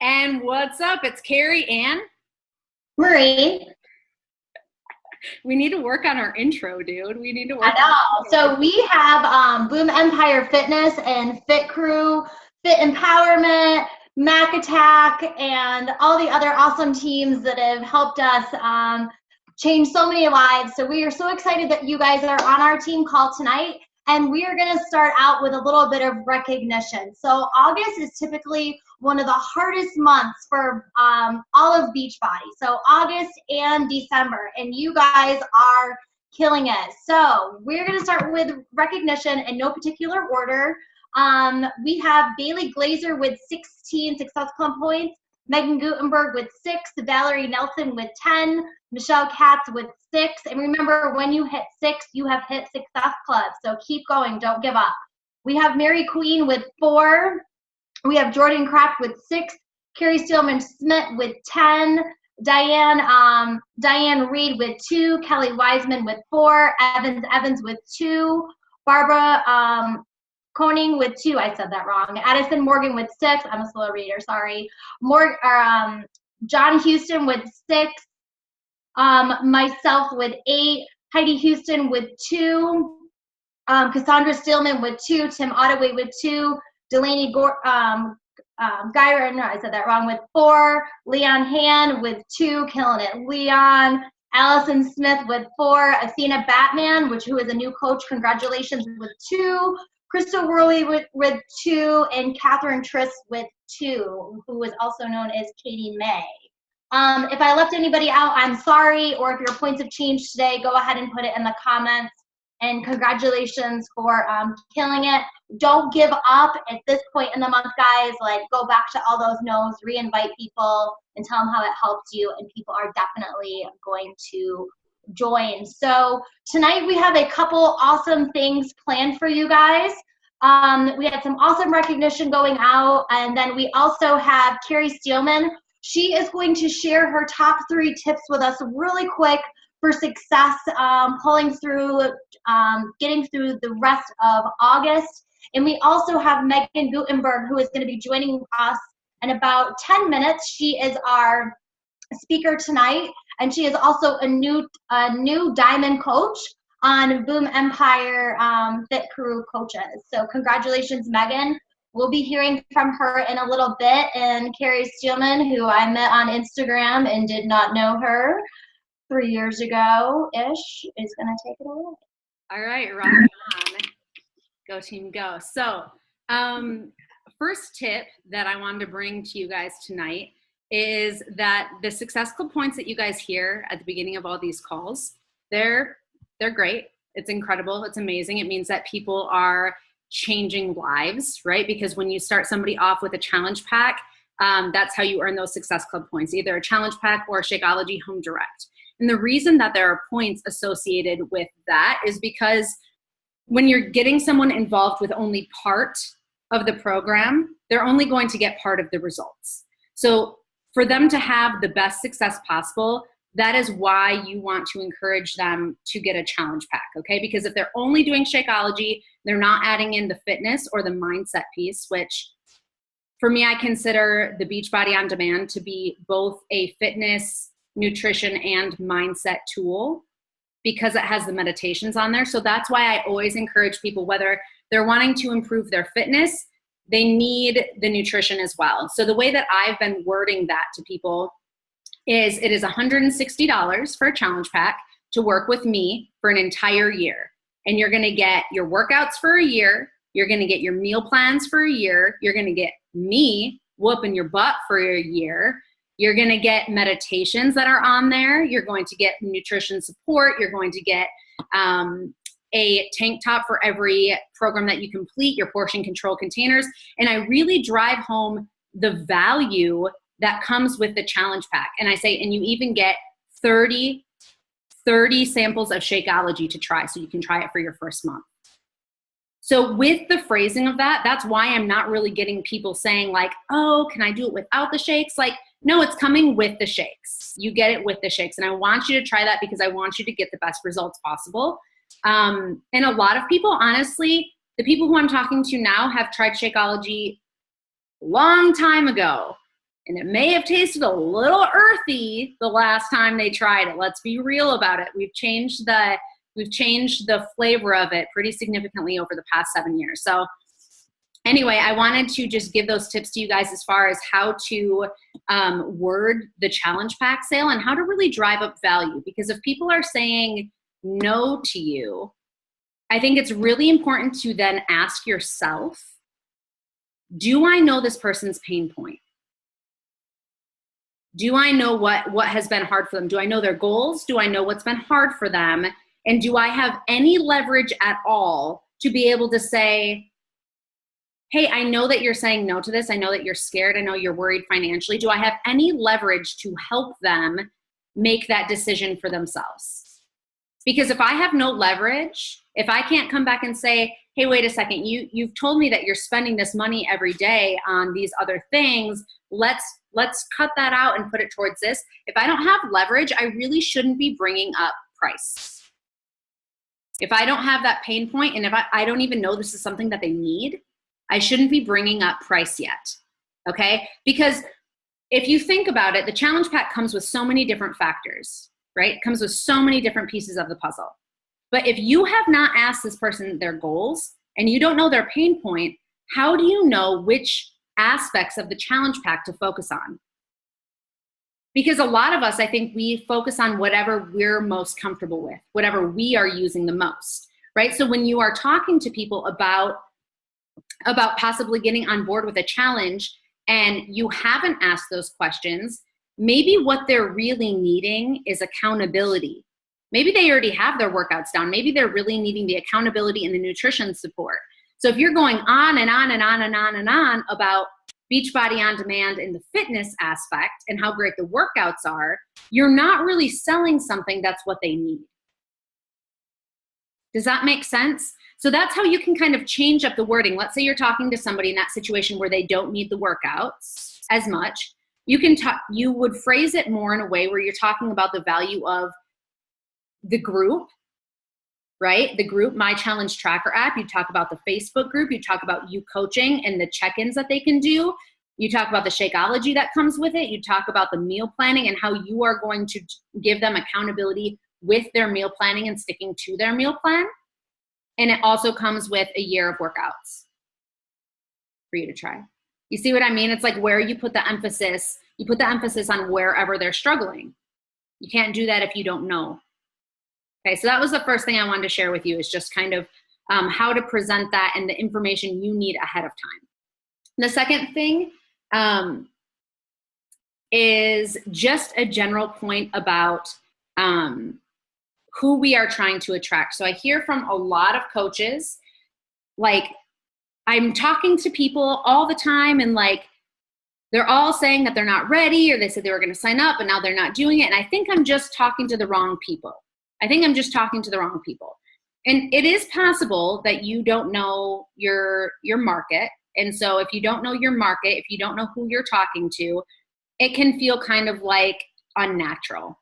And what's up? It's Kerri and Marie. we need to work on our intro, dude. We need to work. I know. So we have Boom Empire Fitness and Fit Crew, Fit Empowerment, Mac Attack, and all the other awesome teams that have helped us change so many lives. So we are so excited that you guys are on our team call tonight. And we are going to start out with a little bit of recognition. So August is typically one of the hardest months for all of Beachbody. So August and December, and you guys are killing it. So we're going to start with recognition in no particular order. We have Bailey Glazer with 16 Success Club points, Megan Guttenberg with 6, Valerie Nelson with 10, Michelle Katz with 6. And remember, when you hit 6, you have hit Success Club. So keep going. Don't give up. We have Mary Queen with 4. We have Jordan Kraft with 6. Kerri Steelman-Schmidt with 10. Diane Reed with 2. Kelly Wiseman with 4. Evans with 2. Barbara Koning with 2. I said that wrong. Addison Morgan with 6. I'm a slow reader. Sorry. John Houston with 6. Myself with 8. Heidi Houston with 2. Cassandra Stillman with 2. Tim Ottaway with 2. Delaney Gyron, I said that wrong, with 4. Leon Han with 2, killing it. Leon. Allison Smith with 4. Athena Batman, who is a new coach, congratulations, with 2. Crystal Worley with 2, and Catherine Triss with 2, who is also known as Katie May. If I left anybody out, I'm sorry, or if your points have changed today, go ahead and put it in the comments. And congratulations for killing it. Don't give up at this point in the month, guys. Like, go back to all those no's, re-invite people, and tell them how it helped you, and people are definitely going to join. So tonight we have a couple awesome things planned for you guys. We had some awesome recognition going out, and then we also have Kerri Steelman. She is going to share her top 3 tips with us really quick for success, pulling through, getting through the rest of August. And we also have Megan Guttenberg, who is going to be joining us in about 10 minutes. She is our speaker tonight, and she is also a new diamond coach on Boom Empire Fit Crew coaches. So congratulations, Megan. We'll be hearing from her in a little bit. And Kerri Steelman, who I met on Instagram and did not know her 3 years ago-ish, is going to take it away. All right, rock on. Go team, go. So first tip that I wanted to bring to you guys tonight is that the Success Club points that you guys hear at the beginning of all these calls, they're great. It's incredible. It's amazing. It means that people are changing lives, right? Because when you start somebody off with a challenge pack, that's how you earn those Success Club points, either a challenge pack or Shakeology Home Direct. And the reason that there are points associated with that is because when you're getting someone involved with only part of the program, they're only going to get part of the results. So for them to have the best success possible, that is why you want to encourage them to get a challenge pack, okay? Because if they're only doing Shakeology, they're not adding in the fitness or the mindset piece, which for me, I consider the Beachbody On Demand to be both a fitness, nutrition, and mindset tool because it has the meditations on there. So that's why I always encourage people, whether they're wanting to improve their fitness, they need the nutrition as well. So the way that I've been wording that to people is it is $160 for a challenge pack to work with me for an entire year. And you're going to get your workouts for a year. You're going to get your meal plans for a year. You're going to get me whooping your butt for a year. You're going to get meditations that are on there. You're going to get nutrition support. You're going to get a tank top for every program that you complete, your portion control containers. And I really drive home the value that comes with the challenge pack. And I say, and you even get 30 samples of Shakeology to try, so you can try it for your first month. So with the phrasing of that, that's why I'm not really getting people saying like, oh, can I do it without the shakes? Like, no, it's coming with the shakes. You get it with the shakes. And I want you to try that because I want you to get the best results possible. And a lot of people, honestly, the people who I'm talking to now have tried Shakeology a long time ago. And it may have tasted a little earthy the last time they tried it. Let's be real about it. We've changed the flavor of it pretty significantly over the past 7 years. So anyway, I wanted to just give those tips to you guys as far as how to word the challenge pack sale and how to really drive up value. Because if people are saying no to you, I think it's really important to then ask yourself, do I know this person's pain point? Do I know what has been hard for them? Do I know their goals? Do I know what's been hard for them? And do I have any leverage at all to be able to say, hey, I know that you're saying no to this. I know that you're scared. I know you're worried financially. Do I have any leverage to help them make that decision for themselves? Because if I have no leverage, if I can't come back and say, hey, wait a second, you've told me that you're spending this money every day on these other things. Let's cut that out and put it towards this. If I don't have leverage, I really shouldn't be bringing up price. If I don't have that pain point, and if I don't even know this is something that they need, I shouldn't be bringing up price yet, okay? Because if you think about it, the challenge pack comes with so many different factors, right? It comes with so many different pieces of the puzzle. But if you have not asked this person their goals and you don't know their pain point, how do you know which aspects of the challenge pack to focus on? Because a lot of us, I think we focus on whatever we're most comfortable with, whatever we are using the most, right? So when you are talking to people about possibly getting on board with a challenge and you haven't asked those questions, maybe what they're really needing is accountability. Maybe they already have their workouts down. Maybe they're really needing the accountability and the nutrition support. So if you're going on and on and on and on and on about Beachbody On Demand and the fitness aspect and how great the workouts are, you're not really selling something that's what they need. Does that make sense? So that's how you can kind of change up the wording. Let's say you're talking to somebody in that situation where they don't need the workouts as much. You would phrase it more in a way where you're talking about the value of the group, right? The group, My Challenge Tracker app. You talk about the Facebook group. You talk about you coaching and the check-ins that they can do. You talk about the Shakeology that comes with it. You talk about the meal planning and how you are going to give them accountability with their meal planning and sticking to their meal plan. And it also comes with a year of workouts for you to try. You see what I mean? It's like where you put the emphasis. You put the emphasis on wherever they're struggling. You can't do that if you don't know. Okay, so that was the first thing I wanted to share with you, is just kind of how to present that and the information you need ahead of time. The second thing is just a general point about who we are trying to attract. So I hear from a lot of coaches, like, I'm talking to people all the time and like they're all saying that they're not ready, or they said they were going to sign up and now they're not doing it. And I think I'm just talking to the wrong people. And it is possible that you don't know your market. And so if you don't know your market, if you don't know who you're talking to, it can feel kind of like unnatural.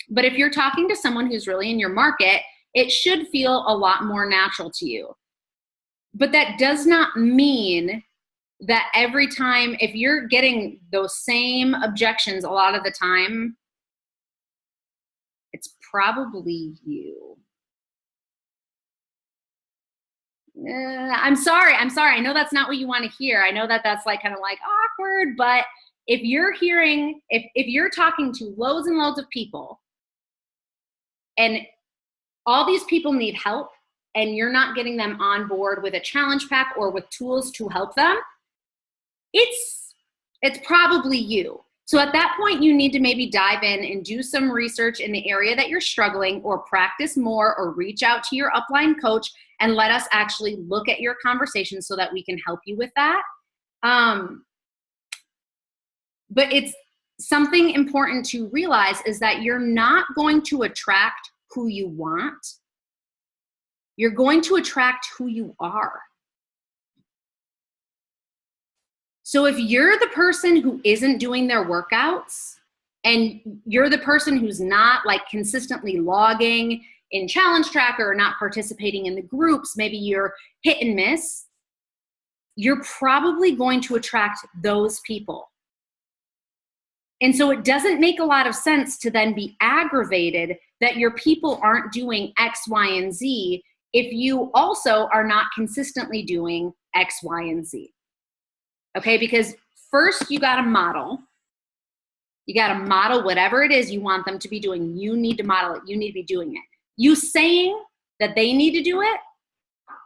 But if you're talking to someone who's really in your market, it should feel a lot more natural to you. But that does not mean that every time, if you're getting those same objections a lot of the time, it's probably you. I'm sorry. I know that's not what you want to hear. I know that that's like kind of like awkward, but if you're hearing, if you're talking to loads and loads of people and all these people need help and you're not getting them on board with a challenge pack or with tools to help them, it's probably you. So at that point, you need to maybe dive in and do some research in the area that you're struggling, or practice more, or reach out to your upline coach and let us actually look at your conversation so that we can help you with that. But it's something important to realize is that you're not going to attract who you want. You're going to attract who you are. So if you're the person who isn't doing their workouts and you're the person who's not like consistently logging in Challenge Tracker or not participating in the groups, maybe you're hit and miss, you're probably going to attract those people. And so it doesn't make a lot of sense to then be aggravated that your people aren't doing X, Y, and Z if you also are not consistently doing X, Y, and Z. Okay, because first you got to model. You got to model whatever it is you want them to be doing. You need to model it. You need to be doing it. You saying that they need to do it,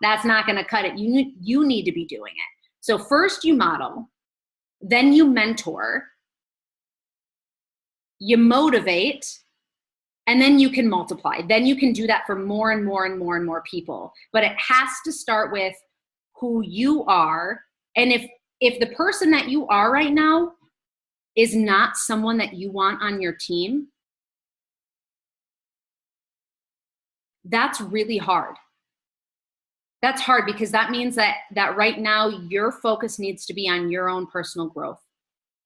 that's not going to cut it. You need to be doing it. So first you model, then you mentor, you motivate, and then you can multiply. Then you can do that for more and more and more and more people. But it has to start with who you are. And if the person that you are right now is not someone that you want on your team, that's really hard. That's hard because that means that right now your focus needs to be on your own personal growth.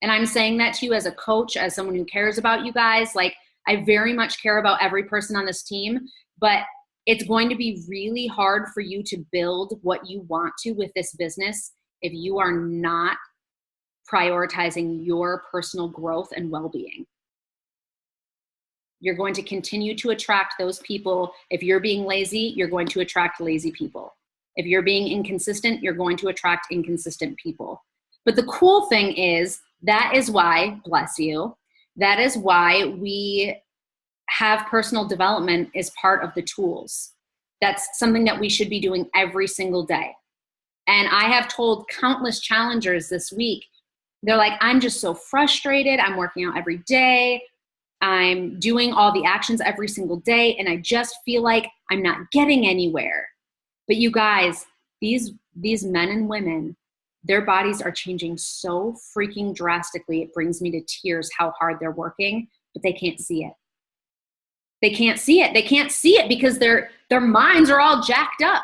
And I'm saying that to you as a coach, as someone who cares about you guys. Like, I very much care about every person on this team, but it's going to be really hard for you to build what you want to with this business if you are not prioritizing your personal growth and well-being. You're going to continue to attract those people. If you're being lazy, you're going to attract lazy people. If you're being inconsistent, you're going to attract inconsistent people. But the cool thing is, that is why, bless you, that is why we have personal development as part of the tools. That's something that we should be doing every single day. And I have told countless challengers this week, they're like, I'm just so frustrated. I'm working out every day. I'm doing all the actions every single day, and I just feel like I'm not getting anywhere. But you guys, these men and women, their bodies are changing so freaking drastically. It brings me to tears how hard they're working, but they can't see it. They can't see it. They can't see it because their minds are all jacked up.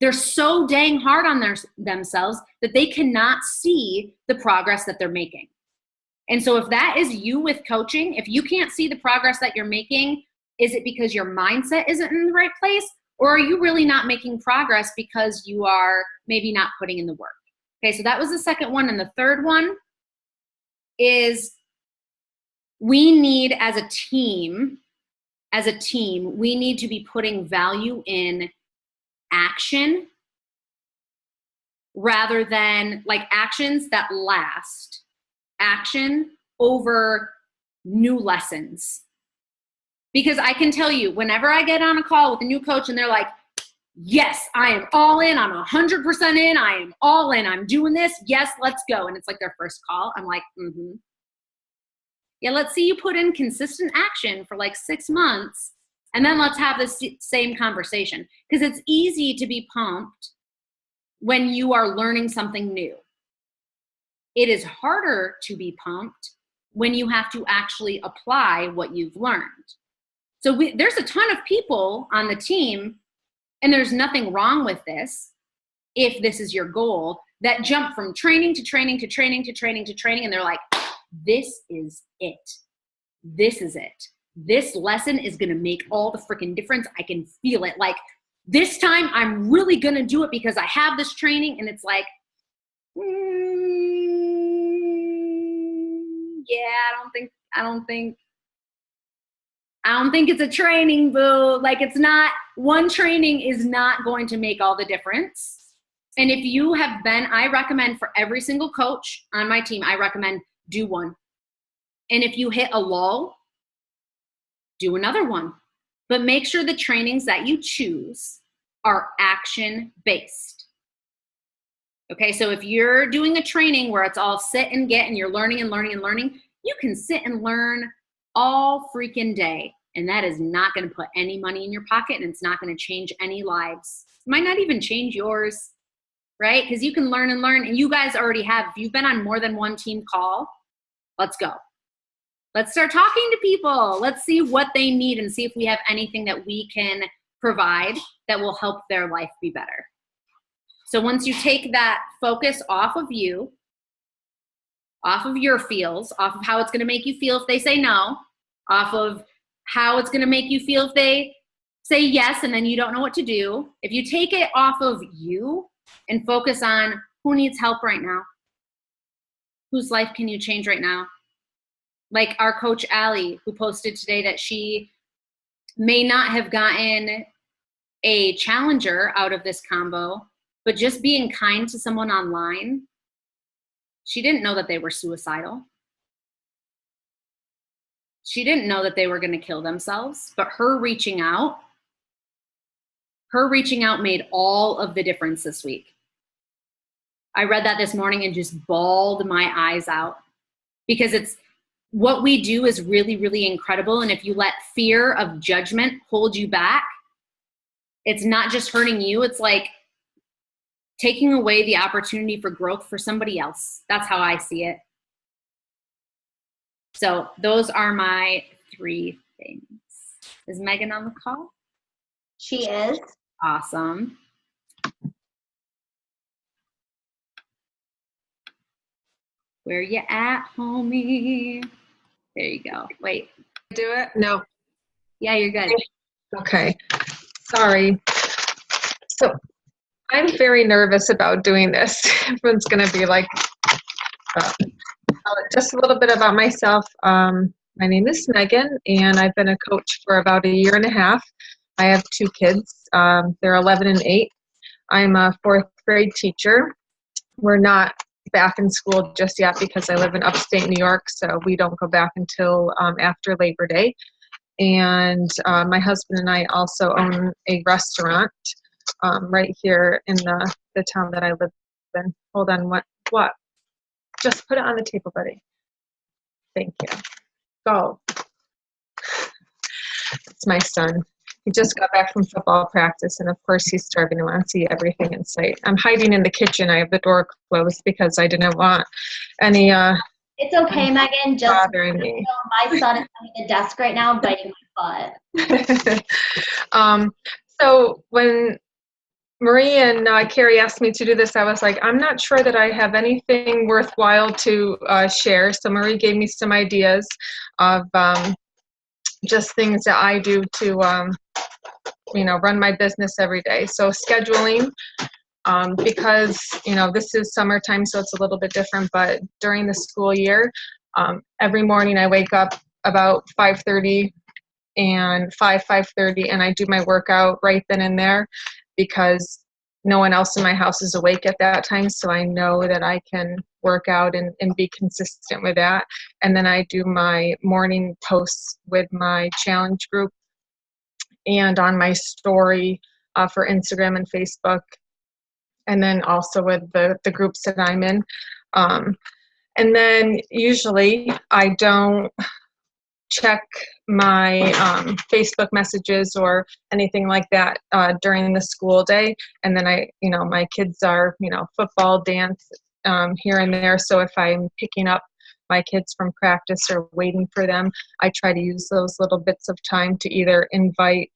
They're so dang hard on themselves that they cannot see the progress that they're making. And so if that is you with coaching, if you can't see the progress that you're making, is it because your mindset isn't in the right place? Or are you really not making progress because you are maybe not putting in the work? Okay, so that was the second one. And the third one is we need as a team, we need to be putting value in action rather than like actions that last. Action over new lessons. Because I can tell you, whenever I get on a call with a new coach and they're like, yes, I am all in, I'm 100% in, I am all in, I'm doing this, yes, let's go. And it's like their first call. I'm like, yeah, let's see you put in consistent action for like 6 months, and then let's have this same conversation. Because it's easy to be pumped when you are learning something new. It is harder to be pumped when you have to actually apply what you've learned. So there's a ton of people on the team, and there's nothing wrong with this if this is your goal, that jump from training to training to training to training to training, and they're like, this is it. This is it. This lesson is going to make all the freaking difference. I can feel it. Like, this time I'm really going to do it because I have this training. And it's like, yeah, I don't think it's a training, boo. Like, it's not, one training is not going to make all the difference. And if you have been, I recommend for every single coach on my team, I recommend do one. And if you hit a lull, do another one. But make sure the trainings that you choose are action-based. Okay, so if you're doing a training where it's all sit and get and you're learning and learning and learning, you can sit and learn all freaking day. And that is not going to put any money in your pocket, and it's not going to change any lives. It might not even change yours, right? Because you can learn and learn, and you guys already have. If you've been on more than one team call, let's go. Let's start talking to people. Let's see what they need and see if we have anything that we can provide that will help their life be better. So once you take that focus off of you, off of your feels, off of how it's going to make you feel if they say no, off of how it's going to make you feel if they say yes and then you don't know what to do. If you take it off of you and focus on who needs help right now, whose life can you change right now, like our coach Allie, who posted today that she may not have gotten a challenger out of this combo, but just being kind to someone online, she didn't know that they were suicidal. She didn't know that they were going to kill themselves, but her reaching out made all of the difference this week. I read that this morning and just bawled my eyes out, because it's what we do is really, really incredible. And if you let fear of judgment hold you back, it's not just hurting you. It's like taking away the opportunity for growth for somebody else. That's how I see it. So those are my 3 things. Is Megan on the call? She is. Awesome. Where you at, homie? There you go. Wait. Do it? No. Yeah, you're good. Okay. Sorry. So I'm very nervous about doing this. Everyone's going to be like, just a little bit about myself. My name is Megan, and I've been a coach for about 1.5 years. I have 2 kids. They're 11 and 8. I'm a 4th grade teacher. We're not back in school just yet because I live in upstate New York, so we don't go back until after Labor Day. And my husband and I also own a restaurant right here in the town that I live in. Hold on, what? Just put it on the table, buddy. Thank you. Go. It's my son. He just got back from football practice, and of course he's starving to want to see everything in sight. I'm hiding in the kitchen. I have the door closed because I didn't want any It's okay, Megan. Just bothering me. My son is on the desk right now biting my butt. So when Marie and Kerri asked me to do this, I was like, I'm not sure that I have anything worthwhile to share. So Marie gave me some ideas of just things that I do to, run my business every day. So scheduling, because, this is summertime, so it's a little bit different, but during the school year, every morning I wake up about 5:30 and 5:30, and I do my workout right then and there because no one else in my house is awake at that time, so I know that I can work out and be consistent with that. And then I do my morning posts with my challenge group and on my story for Instagram and Facebook, and then also with the groups that I'm in. And then usually I don't check my Facebook messages or anything like that during the school day. And then my kids are, football, dance, here and there. So if I'm picking up my kids from practice or waiting for them, I try to use those little bits of time to either invite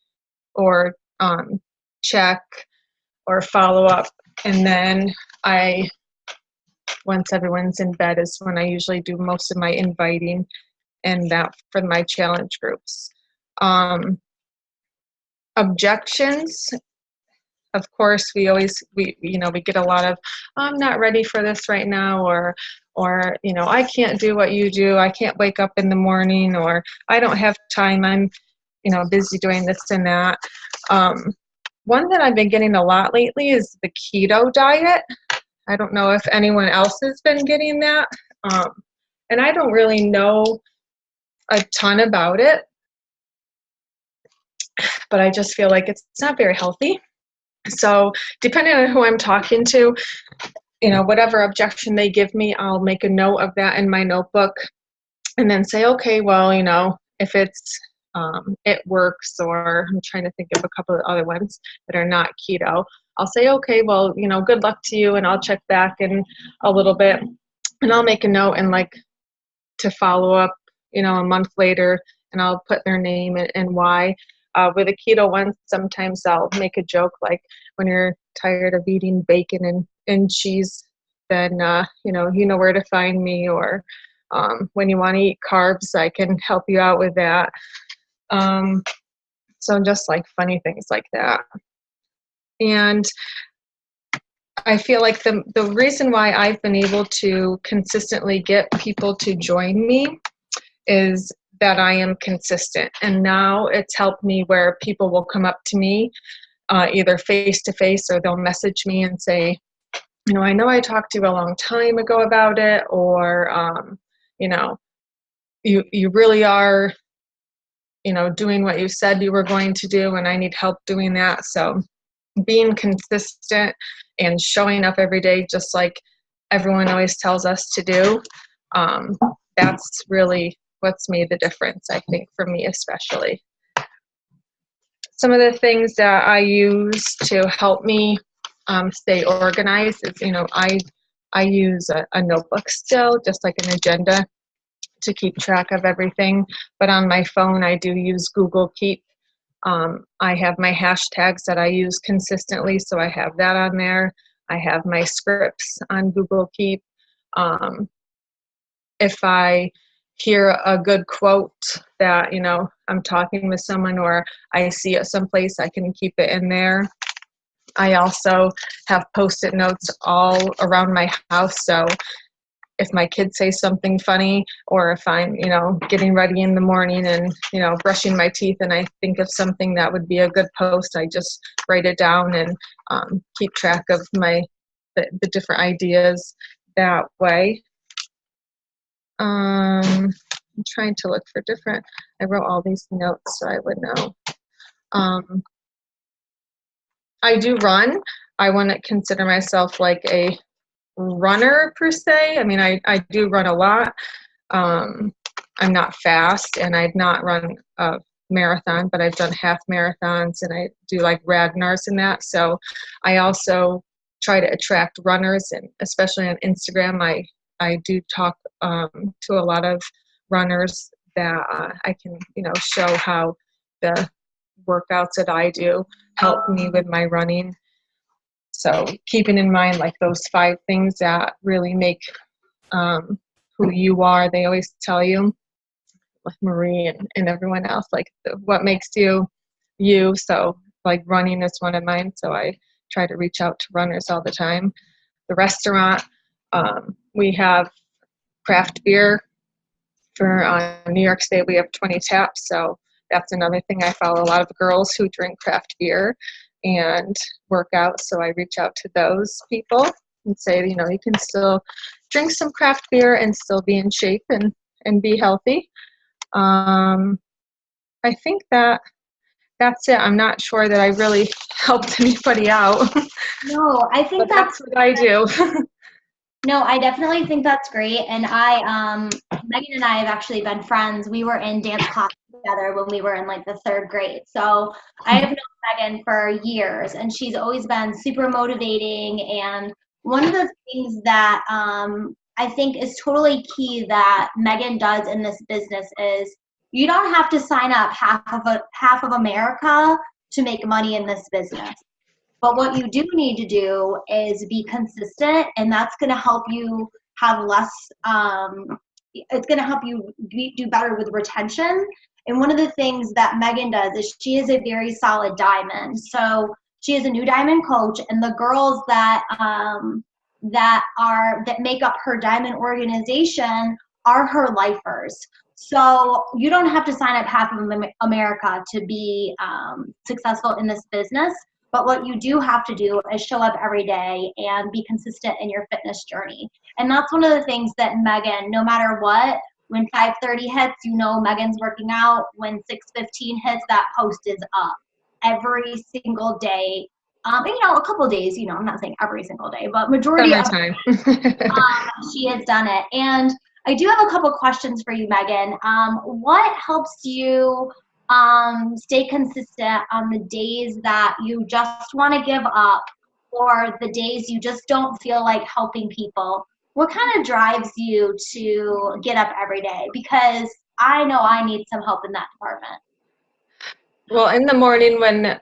or check or follow up. And then once everyone's in bed is when I usually do most of my inviting, and that for my challenge groups. Objections, of course, we get a lot of, I'm not ready for this right now, or I can't do what you do, I can't wake up in the morning, or I don't have time, I'm busy doing this and that. One that I've been getting a lot lately is the keto diet. I don't know if anyone else has been getting that. And I don't really know a ton about it, but I just feel like it's not very healthy. So depending on who I'm talking to, whatever objection they give me, I'll make a note of that in my notebook and then say, okay, well, if it's it works, or I'm trying to think of a couple of other ones that are not keto, I'll say, okay, well, good luck to you, and I'll check back in a little bit, and I'll make a note and to follow up a month later, and I'll put their name and why. With the keto ones, sometimes I'll make a joke like, when you're tired of eating bacon and cheese, then you know where to find me, or when you want to eat carbs, I can help you out with that. So just funny things like that. And I feel like the reason why I've been able to consistently get people to join me is that I am consistent. And now it's helped me where people will come up to me either face to face, or they'll message me and say, I know I talked to you a long time ago about it, or, you really are, doing what you said you were going to do, and I need help doing that. So being consistent and showing up every day, just like everyone always tells us to do, that's really what's made the difference, I think, for me especially. Some of the things that I use to help me stay organized is, I use a notebook still, just like an agenda, to keep track of everything. But on my phone, I do use Google Keep. I have my hashtags that I use consistently, so I have that on there. I have my scripts on Google Keep. If I hear a good quote that, I'm talking with someone, or I see it someplace, I can keep it in there. I also have Post-it notes all around my house, so if my kids say something funny, or if I'm, getting ready in the morning and, brushing my teeth, and I think of something that would be a good post, I just write it down and keep track of the different ideas that way. I'm trying to look for different, I wrote all these notes so I would know. I do run. I wouldn't consider myself like a runner per se. I mean, I do run a lot. I'm not fast, and I've not run a marathon, but I've done half marathons, and I do like Radners and that. So I also try to attract runners, and especially on Instagram, I do talk to a lot of runners that I can, show how the workouts that I do help me with my running. So keeping in mind like those 5 things that really make who you are. They always tell you, like Marie and everyone else, like what makes you you. So like running is one of mine. So I try to reach out to runners all the time. The restaurant, we have craft beer. For New York State, we have 20 taps. So that's another thing. I follow a lot of girls who drink craft beer and work out. So I reach out to those people and say, you can still drink some craft beer and still be in shape and be healthy. I think that's it. I'm not sure that I really helped anybody out. No, I think that's what I do. No, I definitely think that's great. And Megan and I have actually been friends. We were in dance class together when we were in like the 3rd grade. So I have known Megan for years, and she's always been super motivating. And one of the things that I think is totally key that Megan does in this business is you don't have to sign up half of America to make money in this business. But what you do need to do is be consistent, and that's going to help you have less, it's going to help you do better with retention. And one of the things that Megan does is she is a very solid diamond. So she is a new diamond coach, and the girls that make up her diamond organization are her lifers. So you don't have to sign up half of America to be successful in this business. But what you do have to do is show up every day and be consistent in your fitness journey. And that's one of the things that Megan, no matter what, when 5:30 hits, Megan's working out. When 6:15 hits, that post is up every single day. A couple days, I'm not saying every single day, but majority of time. She has done it. And I do have a couple questions for you, Megan. What helps you stay consistent on the days that you just want to give up, or the days you just don't feel like helping people? What kind of drives you to get up every day? Because I know I need some help in that department. Well, in the morning when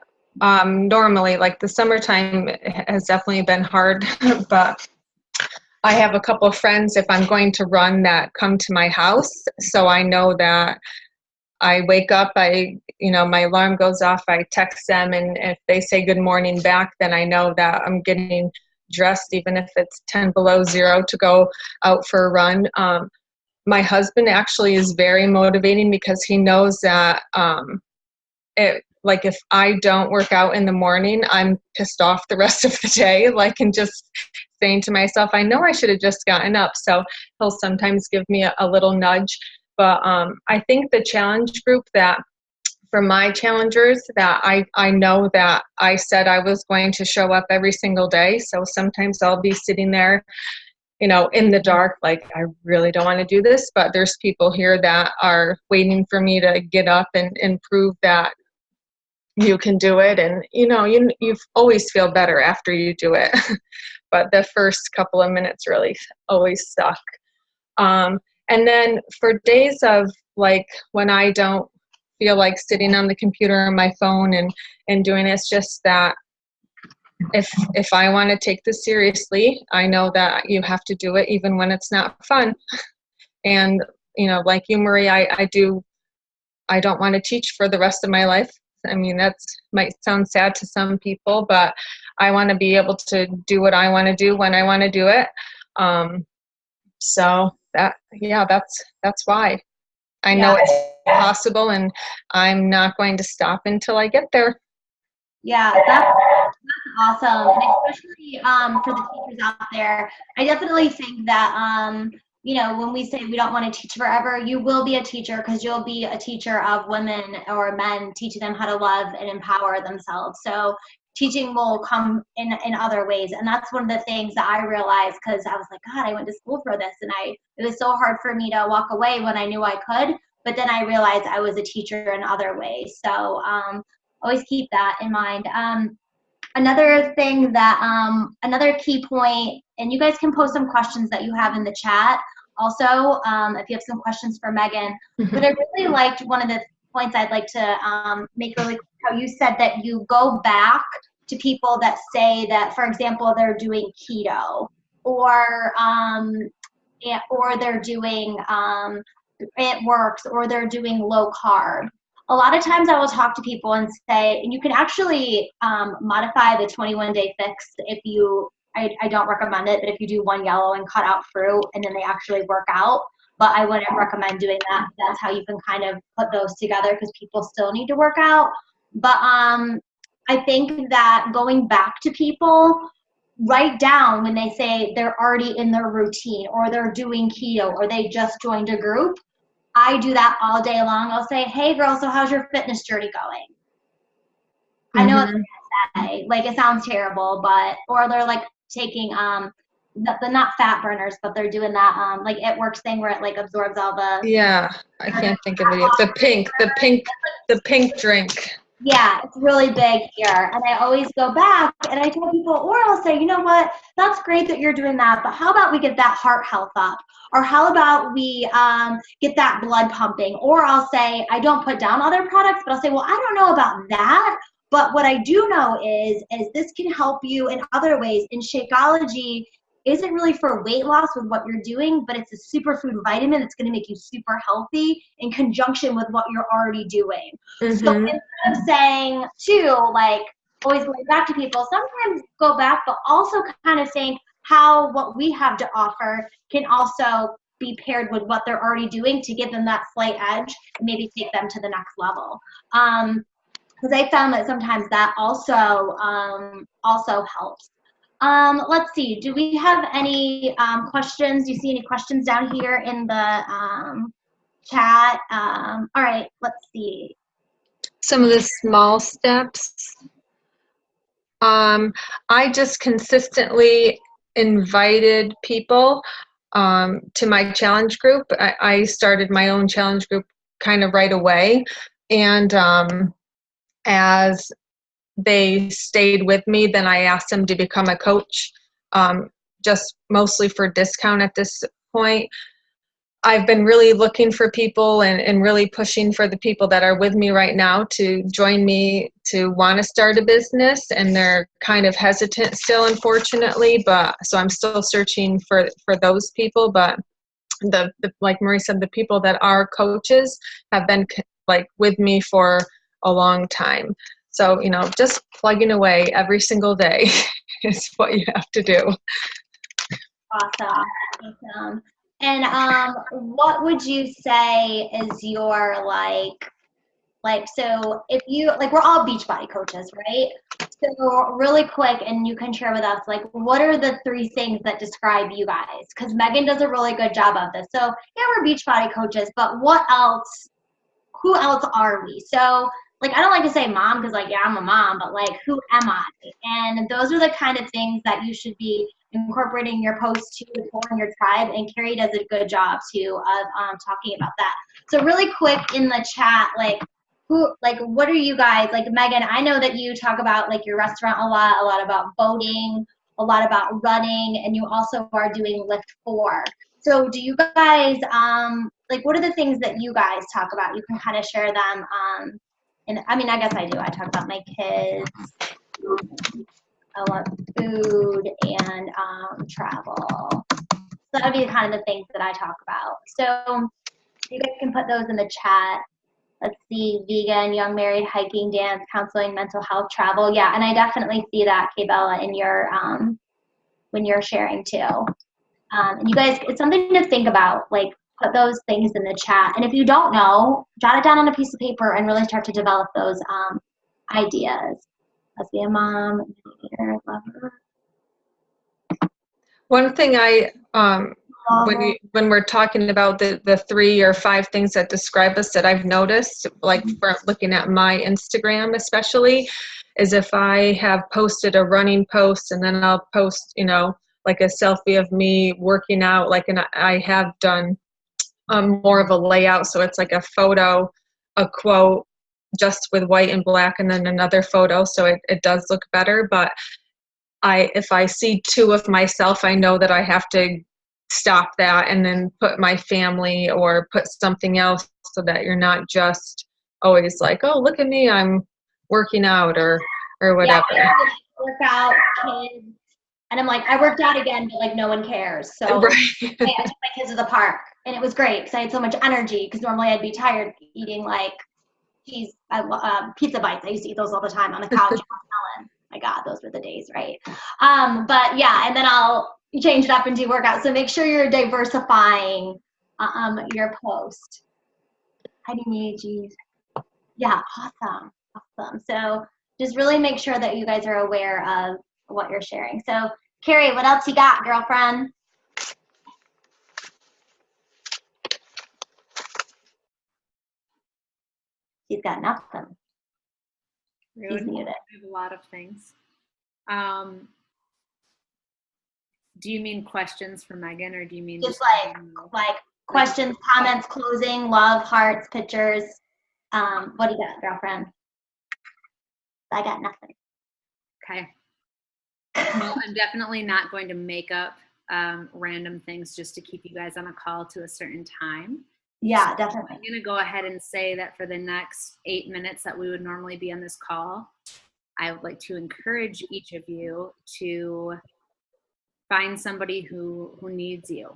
normally, like the summertime has definitely been hard, but I have a couple of friends, if I'm going to run, that come to my house. So I know that I wake up, my alarm goes off, I text them, and if they say good morning back, then I know that I'm getting dressed, even if it's 10 below zero, to go out for a run. my husband actually is very motivating because he knows that like if I don't work out in the morning, I'm pissed off the rest of the day, like, and just saying to myself, I know I should have just gotten up. So he'll sometimes give me a little nudge. But I think the challenge group, that for my challengers, that I know that I said I was going to show up every single day. So sometimes I'll be sitting there, you know, in the dark, like, I really don't want to do this, but there's people here that are waiting for me to get up and prove that you can do it. And, you know, you always feel better after you do it. But the first couple of minutes really always suck. And then for days of, like, when I don't feel like sitting on the computer or my phone and doing it, it's just that if I want to take this seriously, I know that you have to do it even when it's not fun. And, you know, like you, Marie, I don't want to teach for the rest of my life. I mean, that might sound sad to some people, but I want to be able to do what I want to do when I want to do it. So that's why I know it's possible, and I'm not going to stop until I get there. Yeah, that's awesome. And especially for the teachers out there, I definitely think that, you know, when we say we don't want to teach forever, you will be a teacher, because you'll be a teacher of women or men, teaching them how to love and empower themselves. So teaching will come in other ways. And that's one of the things that I realized, because I was like, God, I went to school for this. And it was so hard for me to walk away when I knew I could. But then I realized I was a teacher in other ways. So always keep that in mind. Another thing that, another key point, and you guys can post some questions that you have in the chat also, if you have some questions for Megan. But I really liked one of the points I'd like to make really quick, how you said that you go back to people that say that, for example, they're doing keto, or they're doing, it works, or they're doing low carb. A lot of times I will talk to people and say, and you can actually modify the 21-day fix if you, I don't recommend it, but if you do one yellow and cut out fruit and then they actually work out, but I wouldn't recommend doing that. That's how you can kind of put those together, because people still need to work out. But I think that going back to people, write down when they say they're already in their routine, or they're doing keto, or they just joined a group. I do that all day long. I'll say, hey girl, so how's your fitness journey going? I know what they say, like, it sounds terrible, but, or they're like taking, the not fat burners, but they're doing that, like, It Works thing where it like absorbs all the. Yeah, I can't think of it yet. The pink drink. Yeah, it's really big here. And I always go back and I tell people, or I'll say, you know what, that's great that you're doing that, but how about we get that heart health up? Or how about we get that blood pumping? Or I'll say, I don't put down other products, but I'll say, well, I don't know about that. But what I do know is this can help you in other ways. And Shakeology isn't really for weight loss with what you're doing, but it's a superfood vitamin that's going to make you super healthy in conjunction with what you're already doing. So instead of saying, too, like, always going back to people, sometimes go back, but also kind of think how what we have to offer can also be paired with what they're already doing to give them that slight edge and maybe take them to the next level. Because I found that sometimes that also helps. Let's see, do we have any questions? Do you see any questions down here in the chat? All right, let's see. Some of the small steps. I just consistently invited people to my challenge group. I started my own challenge group kind of right away. And as they stayed with me, then I asked them to become a coach, just mostly for discount at this point. I've been really looking for people and really pushing for the people that are with me right now to join me to want to start a business, and they're kind of hesitant still, unfortunately, but so I'm still searching for those people. But the like Marie said, the people that are coaches have been like with me for a long time. So, you know, just plugging away every single day is what you have to do. Awesome. And what would you say is your so if you we're all Beachbody coaches, right? So really quick, and you can share with us what are the 3 things that describe you guys? Because Megan does a really good job of this. So yeah, we're Beachbody coaches, but what else? Who else are we? So I don't like to say mom because yeah, I'm a mom, but who am I? And those are the kind of things that you should be incorporating in your posts to in your tribe. And Kerri does a good job too of talking about that. So really quick in the chat, what are you guys Megan? I know that you talk about your restaurant a lot about boating, a lot about running, and you also are doing Lift 4. So do you guys what are the things that you guys talk about? You can kind of share them. And I mean, I guess I do. I talk about my kids, I love food, and travel. So that would be kind of the things that I talk about. So you guys can put those in the chat. Let's see, vegan, young married, hiking, dance, counseling, mental health, travel. Yeah, and I definitely see that, Kay-Bella, in your when you're sharing too. And you guys, it's something to think about. Put those things in the chat. And if you don't know, jot it down on a piece of paper and really start to develop those ideas. Let's be a mom. One thing when we're talking about the 3 or 5 things that describe us that I've noticed, for looking at my Instagram especially, is if I have posted a running post and then I'll post, a selfie of me working out, and I have done more of a layout, so it's a photo, a quote, just with white and black, and then another photo, so it does look better. But if I see 2 of myself, I know that I have to stop that and then put my family or put something else, so that you're not just always oh, look at me, I'm working out or whatever. Yeah, workout, kids. And I'm I worked out again, but no one cares. So right. I took my kids to the park, and it was great because I had so much energy. Because normally I'd be tired eating cheese, pizza bites. I used to eat those all the time on the couch. My God, those were the days, right? But yeah, and then I'll change it up and do workouts. So make sure you're diversifying your post. I do need geez. Yeah, awesome. So just really make sure that you guys are aware of what you're sharing. So Kerri, what else you got, girlfriend? She's got nothing. Really? She's muted. I have a lot of things. Do you mean questions for Megan, or do you mean just questions, comments, closing, love, hearts, pictures? What do you got, girlfriend? I got nothing. Okay. Well, I'm definitely not going to make up random things just to keep you guys on a call to a certain time. Yeah, definitely. I'm going to go ahead and say that for the next 8 minutes that we would normally be on this call, I would like to encourage each of you to find somebody who needs you.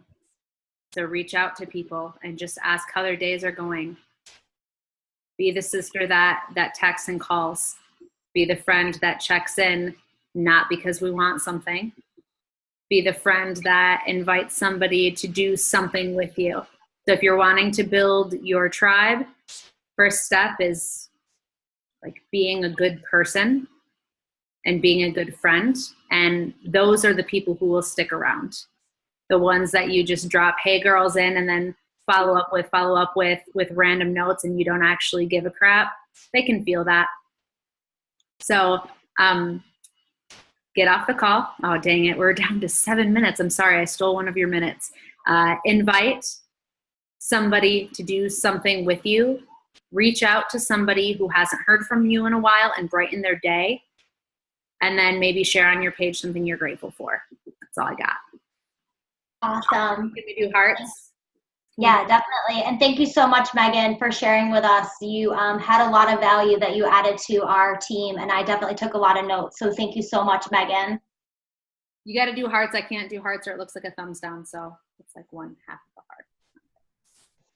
So reach out to people and just ask how their days are going. Be the sister that texts and calls. Be the friend that checks in, not because we want something. Be the friend that invites somebody to do something with you. So if you're wanting to build your tribe, first step is being a good person and being a good friend. And those are the people who will stick around. The ones that you just drop, hey girls in, and then follow up with random notes, and you don't actually give a crap. They can feel that. So get off the call. Oh, dang it. We're down to 7 minutes. I'm sorry. I stole one of your minutes. Invite somebody to do something with you. Reach out to somebody who hasn't heard from you in a while and brighten their day. And then maybe share on your page something you're grateful for. That's all I got. Awesome. Can we do hearts? Yeah, definitely. And thank you so much, Megan, for sharing with us. You had a lot of value that you added to our team, and I definitely took a lot of notes. So thank you so much, Megan. You got to do hearts. I can't do hearts or it looks like a thumbs down. So it's like 1/2 of a heart.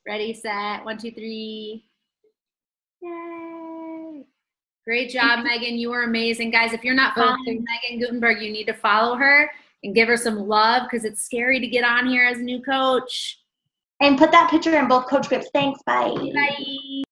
Ready, set, 1, 2, 3. Yay. Great job, Megan. You were amazing. Guys, if you're not following Megan Guttenberg, you need to follow her and give her some love because it's scary to get on here as a new coach. And put that picture in both coach groups. Thanks. Bye. Bye.